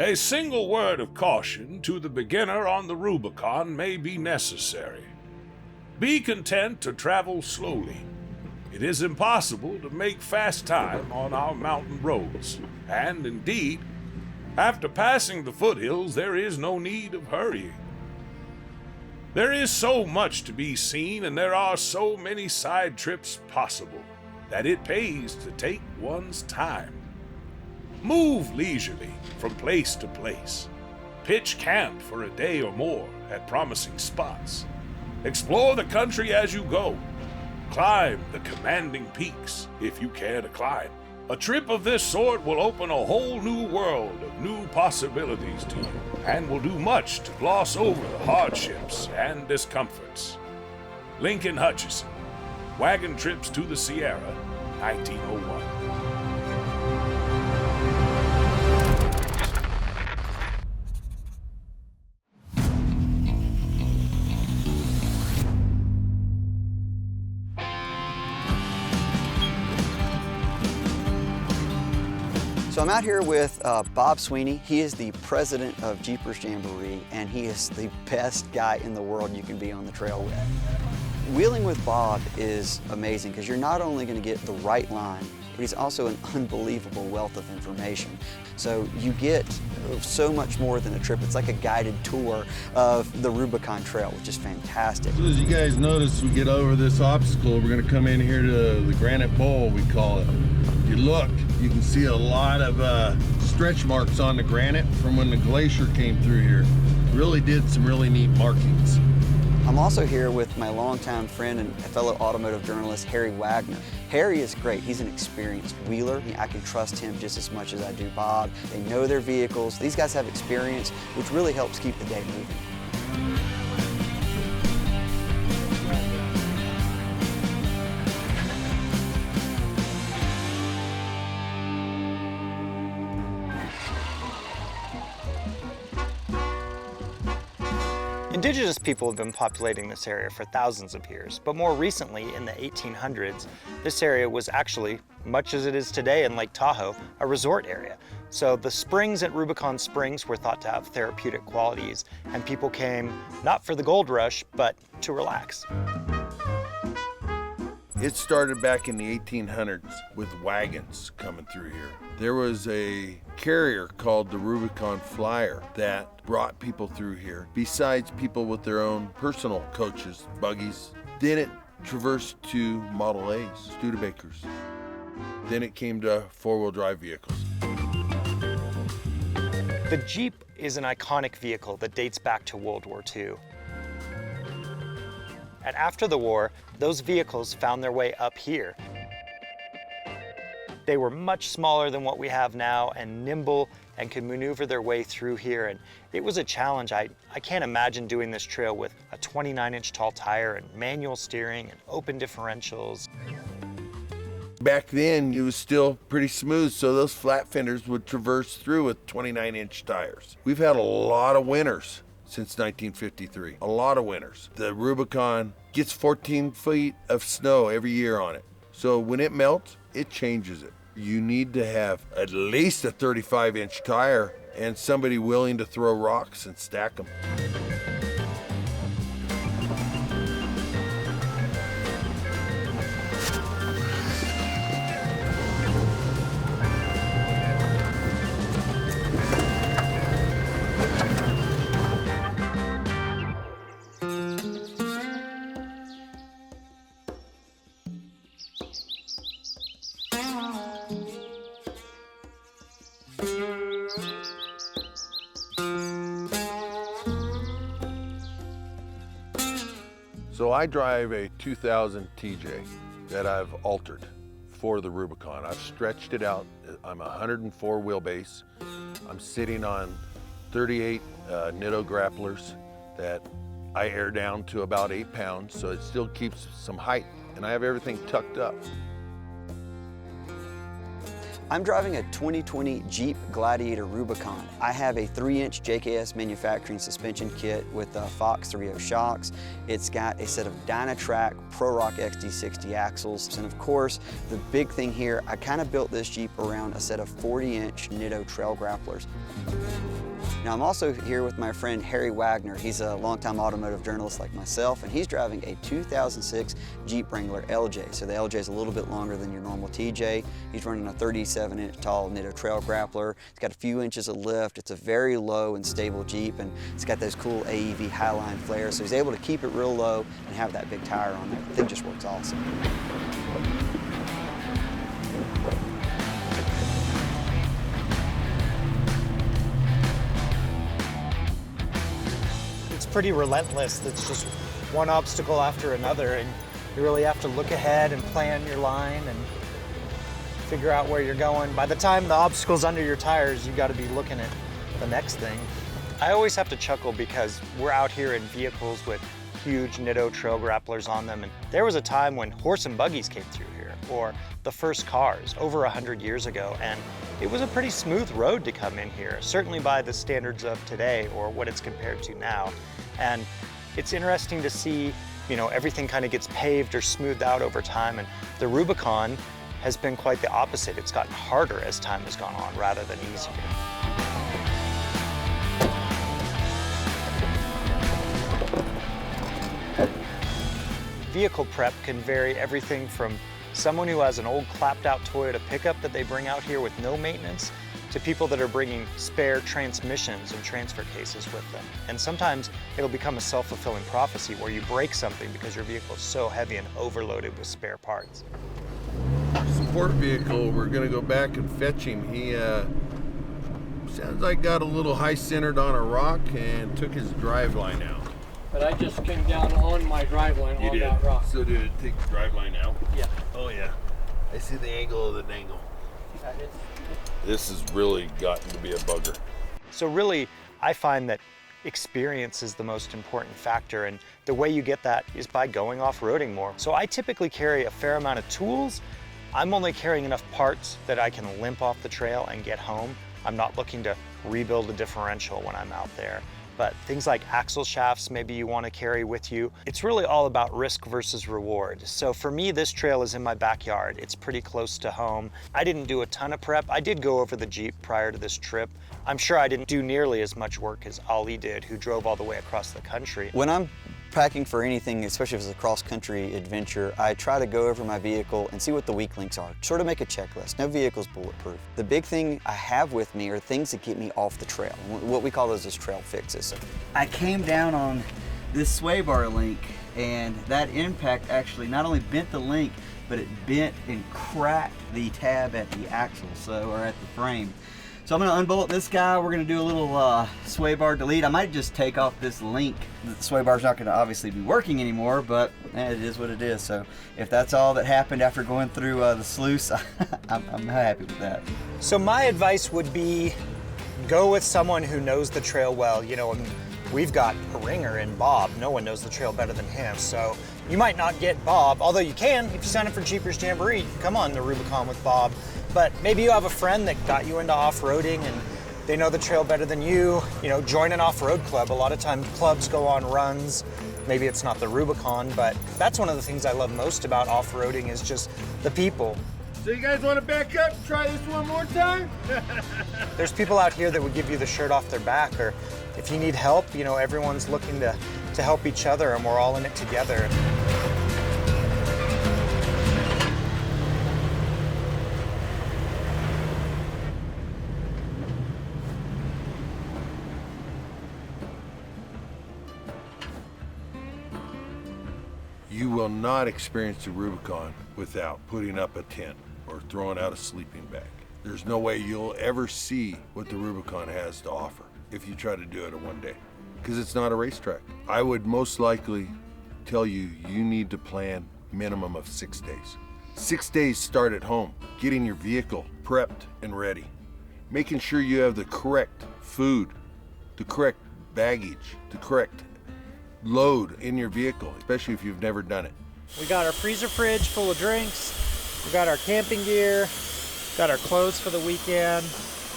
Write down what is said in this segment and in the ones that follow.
A single word of caution to the beginner on the Rubicon may be necessary. Be content to travel slowly. It is impossible to make fast time on our mountain roads, and indeed, after passing the foothills, there is no need of hurrying. There is so much to be seen, and there are so many side trips possible, that it pays to take one's time. Move leisurely from place to place. Pitch camp for a day or more at promising spots. Explore the country as you go. Climb the commanding peaks if you care to climb. A trip of this sort will open a whole new world of new possibilities to you and will do much to gloss over the hardships and discomforts. Lincoln Hutchison, Wagon Trips to the Sierra, 1901. So I'm out here with Bob Sweeney. He is the president of Jeepers Jamboree, and he is the best guy in the world you can be on the trail with. Wheeling with Bob is amazing because you're not only going to get the right line, but he's also an unbelievable wealth of information. So you get so much more than a trip. It's like a guided tour of the Rubicon Trail, which is fantastic. So as you guys notice, we get over this obstacle. We're going to come in here to the Granite Bowl, we call it. If you look, you can see a lot of stretch marks on the granite from when the glacier came through here. Really did some really neat markings. I'm also here with my longtime friend and fellow automotive journalist, Harry Wagner. Harry is great. He's an experienced wheeler. I can trust him just as much as I do Bob. They know their vehicles. These guys have experience, which really helps keep the day moving. Indigenous people have been populating this area for thousands of years, but more recently, in the 1800s, this area was actually, much as it is today in Lake Tahoe, a resort area. So the springs at Rubicon Springs were thought to have therapeutic qualities, and people came not for the gold rush, but to relax. It started back in the 1800s with wagons coming through here. There was a carrier called the Rubicon Flyer that brought people through here, besides people with their own personal coaches, buggies. Then it traversed to Model A's, Studebakers. Then it came to four-wheel drive vehicles. The Jeep is an iconic vehicle that dates back to World War II. And after the war, those vehicles found their way up here. They were much smaller than what we have now and nimble and could maneuver their way through here. And it was a challenge. I can't imagine doing this trail with a 29-inch tall tire and manual steering and open differentials. Back then, it was still pretty smooth, so those flat fenders would traverse through with 29-inch tires. We've had a lot of winters since 1953, a lot of winters. The Rubicon gets 14 feet of snow every year on it. So when it melts, it changes it. You need to have at least a 35-inch tire and somebody willing to throw rocks and stack them. So I drive a 2000 TJ that I've altered for the Rubicon. I've stretched it out. I'm 104 wheelbase. I'm sitting on 38 Nitto grapplers that I air down to about 8 pounds, so it still keeps some height, and I have everything tucked up. I'm driving a 2020 Jeep Gladiator Rubicon. I have a 3-inch JKS manufacturing suspension kit with Fox 3.0 shocks. It's got a set of Dynatrac Pro Rock XD60 axles. And of course, the big thing here, I kind of built this Jeep around a set of 40-inch Nitto trail grapplers. Now I'm also here with my friend Harry Wagner. He's a longtime automotive journalist like myself, and he's driving a 2006 Jeep Wrangler LJ. So the LJ is a little bit longer than your normal TJ. He's running a 37-inch tall Nitto trail grappler. It's got a few inches of lift. It's a very low and stable Jeep, and it's got those cool AEV highline flares. So he's able to keep it real low and have that big tire on there. The thing just works awesome. Pretty relentless. It's just one obstacle after another, and you really have to look ahead and plan your line and figure out where you're going. By the time the obstacle's under your tires, you got to be looking at the next thing. I always have to chuckle because we're out here in vehicles with huge Nitto trail grapplers on them, and there was a time when horse and buggies came through here, or the first cars over 100 years ago, and it was a pretty smooth road to come in here, certainly by the standards of today or what it's compared to now. And it's interesting to see, you know, everything kind of gets paved or smoothed out over time, and the Rubicon has been quite the opposite. It's gotten harder as time has gone on rather than easier. Vehicle prep can vary everything from someone who has an old clapped out Toyota pickup that they bring out here with no maintenance to people that are bringing spare transmissions and transfer cases with them. And sometimes it'll become a self-fulfilling prophecy where you break something because your vehicle is so heavy and overloaded with spare parts. Support vehicle, we're gonna go back and fetch him. He sounds like got a little high centered on a rock and took his driveline out. But I just came down on my driveline on that rock. So did it take the driveline out? Yeah. Oh yeah. I see the angle of the dangle. Yeah, This has really gotten to be a bugger. So really, I find that experience is the most important factor, and the way you get that is by going off-roading more. So I typically carry a fair amount of tools. I'm only carrying enough parts that I can limp off the trail and get home. I'm not looking to rebuild a differential when I'm out there. But things like axle shafts, maybe you want to carry with you. It's really all about risk versus reward. So for me, this trail is in my backyard. It's pretty close to home. I didn't do a ton of prep. I did go over the Jeep prior to this trip. I'm sure I didn't do nearly as much work as Ali did, who drove all the way across the country. When I'm packing for anything, especially if it's a cross-country adventure, I try to go over my vehicle and see what the weak links are. Sort of make a checklist. No vehicle's bulletproof. The big thing I have with me are things that get me off the trail. What we call those is trail fixes. I came down on this sway bar link, and that impact actually not only bent the link, but it bent and cracked the tab at the axle, or at the frame. So I'm gonna unbolt this guy. We're gonna do a little sway bar delete. I might just take off this link. The sway bar's not gonna obviously be working anymore, but it is what it is. So if that's all that happened after going through the sluice, I'm happy with that. So my advice would be go with someone who knows the trail well. You know, we've got a ringer in Bob. No one knows the trail better than him. So you might not get Bob, although you can if you sign up for Jeepers Jamboree. You can come on the Rubicon with Bob. But maybe you have a friend that got you into off-roading and they know the trail better than you. You know, join an off-road club. A lot of times clubs go on runs. Maybe it's not the Rubicon, but that's one of the things I love most about off-roading is just the people. So you guys want to back up and try this one more time? There's people out here that would give you the shirt off their back, or if you need help, you know, everyone's looking to help each other and we're all in it together. You will not experience the Rubicon without putting up a tent or throwing out a sleeping bag. There's no way you'll ever see what the Rubicon has to offer if you try to do it in one day, because it's not a racetrack. I would most likely tell you need to plan minimum of 6 days. 6 days start at home, getting your vehicle prepped and ready, making sure you have the correct food, the correct baggage, the correct load in your vehicle, especially if you've never done it. We got our freezer fridge full of drinks. We got our camping gear. Got our clothes for the weekend,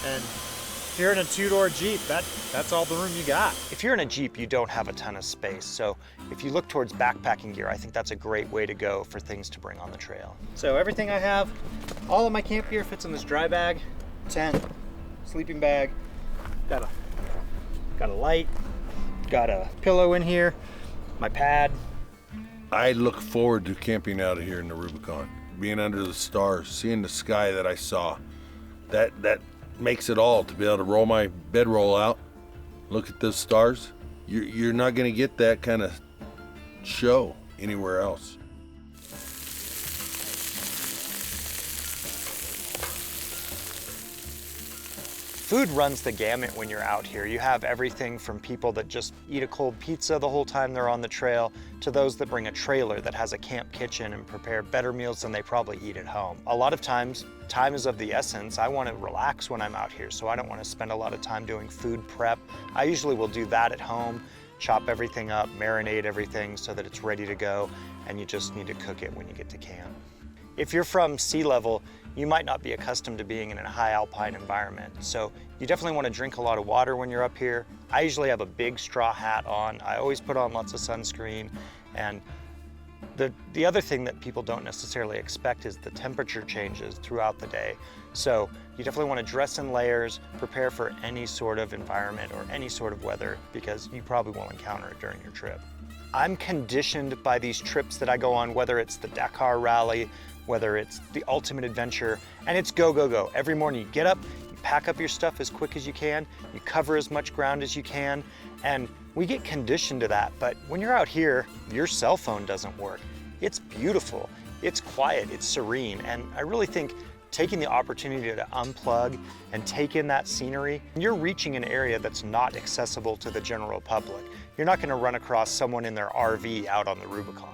and if you're in a two-door Jeep, that's all the room you got. If you're in a Jeep, you don't have a ton of space, so if you look towards backpacking gear, I think that's a great way to go for things to bring on the trail. So everything I have, all of my camp gear fits in this dry bag, tent, sleeping bag, got a light, got a pillow in here, my pad. I look forward to camping out here in the Rubicon, being under the stars, seeing the sky that I saw. That makes it all, to be able to roll my bedroll out, look at those stars. You're not going to get that kind of show anywhere else. Food runs the gamut when you're out here. You have everything from people that just eat a cold pizza the whole time they're on the trail, to those that bring a trailer that has a camp kitchen and prepare better meals than they probably eat at home. A lot of times, time is of the essence. I want to relax when I'm out here, so I don't want to spend a lot of time doing food prep. I usually will do that at home, chop everything up, marinate everything so that it's ready to go, and you just need to cook it when you get to camp. If you're from sea level, you might not be accustomed to being in a high alpine environment, so you definitely want to drink a lot of water when you're up here. I usually have a big straw hat on. I always put on lots of sunscreen, and the other thing that people don't necessarily expect is the temperature changes throughout the day. So you definitely want to dress in layers, prepare for any sort of environment or any sort of weather, because you probably will encounter it during your trip. I'm conditioned by these trips that I go on, whether it's the Dakar Rally, whether it's the Ultimate Adventure, and it's go, go, go. Every morning you get up, you pack up your stuff as quick as you can, you cover as much ground as you can, and we get conditioned to that. But when you're out here, your cell phone doesn't work. It's beautiful, it's quiet, it's serene, and I really think taking the opportunity to unplug and take in that scenery, you're reaching an area that's not accessible to the general public. You're not gonna run across someone in their RV out on the Rubicon.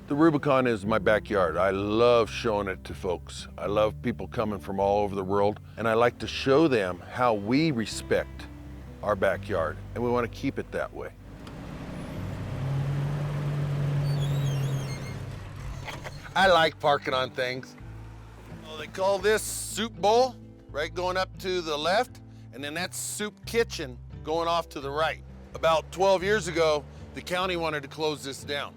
The Rubicon is my backyard. I love showing it to folks. I love people coming from all over the world, and I like to show them how we respect our backyard, and we want to keep it that way. I like parking on things. Well, they call this soup bowl, right, going up to the left, and then that's soup kitchen going off to the right. About 12 years ago, the county wanted to close this down.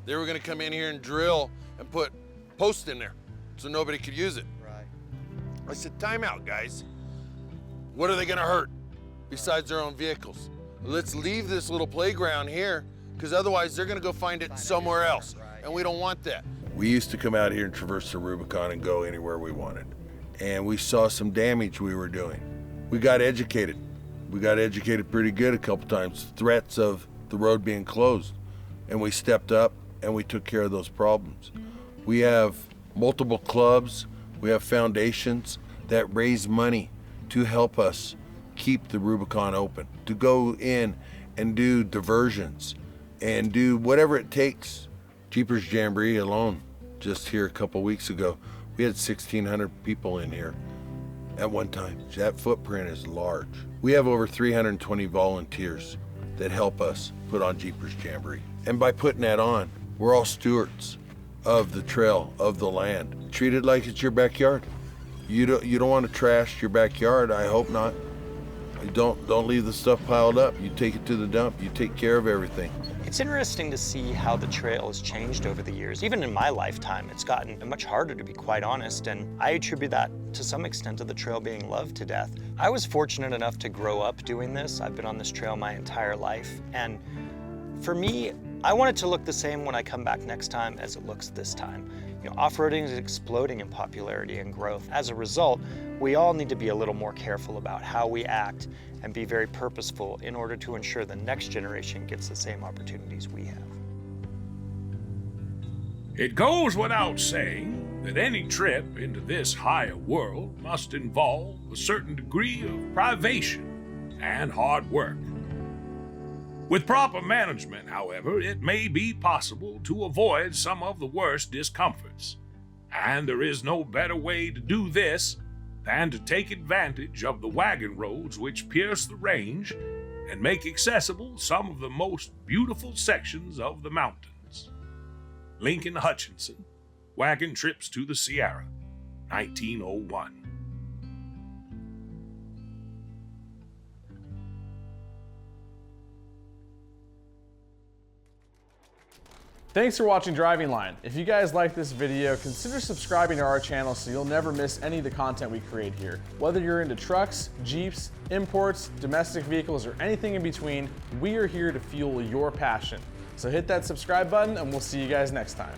They were gonna come in here and drill and put posts in there so nobody could use it. Right. I said, time out, guys. What are they gonna hurt besides their own vehicles? Let's leave this little playground here, because otherwise they're gonna go find it somewhere else, and we don't want that. We used to come out here and traverse the Rubicon and go anywhere we wanted. And we saw some damage we were doing. We got educated. We got educated pretty good a couple times, threats of the road being closed. And we stepped up and we took care of those problems. We have multiple clubs, we have foundations that raise money to help us keep the Rubicon open, to go in and do diversions and do whatever it takes. Jeepers Jamboree alone, just here a couple weeks ago, we had 1,600 people in here at one time. That footprint is large. We have over 320 volunteers that help us put on Jeepers Jamboree. And by putting that on, we're all stewards of the trail, of the land. Treat it like it's your backyard. You don't want to trash your backyard, I hope not. You don't leave the stuff piled up. You take it to the dump. You take care of everything. It's interesting to see how the trail has changed over the years. Even in my lifetime, it's gotten much harder, to be quite honest, and I attribute that to some extent to the trail being loved to death. I was fortunate enough to grow up doing this. I've been on this trail my entire life, and for me, I want it to look the same when I come back next time as it looks this time. You know, off-roading is exploding in popularity and growth. As a result, we all need to be a little more careful about how we act and be very purposeful in order to ensure the next generation gets the same opportunities we have. It goes without saying that any trip into this higher world must involve a certain degree of privation and hard work. With proper management, however, it may be possible to avoid some of the worst discomforts And there is no better way to do this than to take advantage of the wagon roads which pierce the range and make accessible some of the most beautiful sections of the mountains. Lincoln Hutchinson, Wagon Trips to the Sierra, 1901. Thanks for watching Driving Line. If you guys like this video, consider subscribing to our channel so you'll never miss any of the content we create here. Whether you're into trucks, Jeeps, imports, domestic vehicles, or anything in between, we are here to fuel your passion. So hit that subscribe button and we'll see you guys next time.